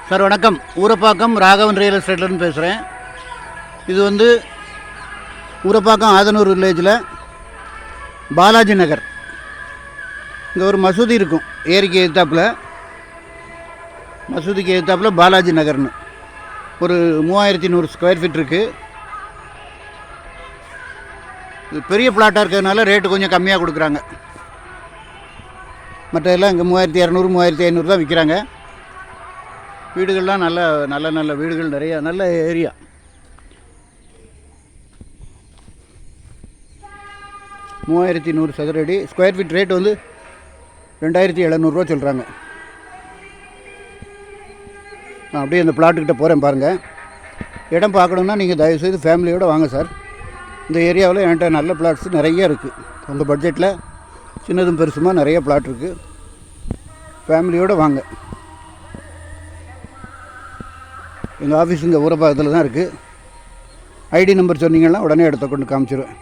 Sir வணக்கம். Urapakkam Raghavan real எஸ்டேட்லேருந்து பேசுகிறேன். இது வந்து ஊரப்பாக்கம் ஆதனூர் வில்லேஜில் பாலாஜி நகர். இங்கே ஒரு மசூதி இருக்கும், ஏரிக்கு எதிர்த்தாப்பில், மசூதிக்கு எதிர்த்தாப்பில் பாலாஜி நகர்னு ஒரு 3100 ஸ்கொயர் ஃபீட் இருக்குது. இது பெரிய பிளாட்டாக இருக்கிறதுனால ரேட்டு கொஞ்சம் கம்மியாக கொடுக்குறாங்க. மற்ற எல்லாம் இங்கே 3200 3500 தான் விற்கிறாங்க. வீடுகள்லாம் நல்ல நல்ல நல்ல வீடுகள், நிறையா நல்ல ஏரியா. $3100 சதுர அடி, ஸ்கொயர் ஃபீட் ரேட் வந்து 2700 சொல்கிறாங்க. நான் அப்படியே இந்த பிளாட்டுக்கிட்ட போகிறேன் பாருங்கள். இடம் பார்க்கணுன்னா நீங்கள் தயவுசெய்து ஃபேமிலியோடு வாங்க சார். இந்த ஏரியாவில் என்கிட்ட நல்ல பிளாட்ஸ் நிறைய இருக்குது. உங்கள் பட்ஜெட்டில் சின்னதும் பெருசுமாக நிறைய பிளாட் இருக்குது. ஃபேமிலியோடு வாங்க. எங்கள் ஆஃபீஸ் இங்கே ஊரப்பாக்கத்தில் தான் இருக்குது. ஐடி நம்பர் சொன்னீங்கன்னா உடனே இடத்த கொண்டு காமிச்சிடுவேன்.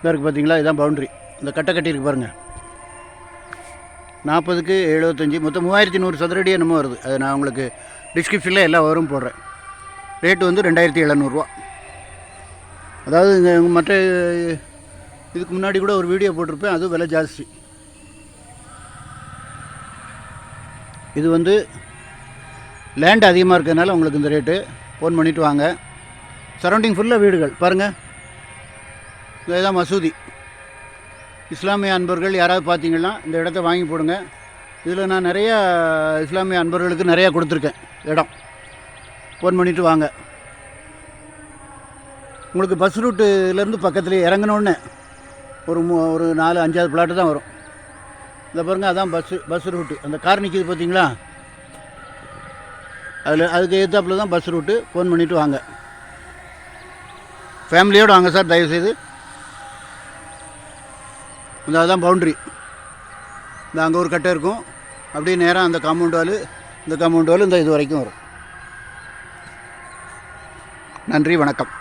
இதாக இருக்குது பார்த்தீங்களா, இதுதான் பவுண்ட்ரி. இந்த கட்டை கட்டியிருக்கு பாருங்கள். 40க்கு 75, மொத்தம் 3100 சதுர அடி என்னமோ வருது. அது நான் உங்களுக்கு டிஸ்கிரிப்ஷனில் எல்லா வரும் போடுறேன். ரேட்டு வந்து 2700. அதாவது இங்கே மற்ற இதுக்கு முன்னாடி கூட ஒரு வீடியோ போட்டிருப்பேன், அதுவும் விலை ஜாஸ்தி. இது வந்து லேண்ட் அதிகமாக இருக்கிறதுனால உங்களுக்கு இந்த ரேட்டு. ஃபோன் பண்ணிவிட்டு வாங்க. சரௌண்டிங் ஃபுல்லாக வீடுகள் பாருங்கள். இதுதான் மசூதி. இஸ்லாமிய அன்பர்கள் யாராவது பார்த்தீங்கன்னா இந்த இடத்த வாங்கி போடுங்க. இதில் நான் நிறையா இஸ்லாமிய அன்பர்களுக்கு நிறையா கொடுத்துருக்கேன் இடம். ஃபோன் பண்ணிவிட்டு வாங்க. உங்களுக்கு பஸ் ரூட்டுலேருந்து பக்கத்துலேயே இறங்கினோடனே ஒரு 4-5 பிளாட்டு தான் வரும். இதை பாருங்கள், அதான் பஸ் ரூட்டு. அந்த கார் நிற்கிது பார்த்தீங்களா, அதுக்கு எதிர்த்தாப்பில் தான் பஸ் ரூட்டு. ஃபோன் பண்ணிவிட்டு வாங்க. ஃபேமிலியோடு வாங்க சார் தயவுசெய்து. இந்த அதுதான் பவுண்ட்ரி. இந்த அங்கே ஒரு கட்டை இருக்கும், அப்படியே நேராக அந்த காம்பவுண்ட் வால், இந்த காம்பவுண்ட் வால் இந்த இது வரைக்கும் வரும். நன்றி, வணக்கம்.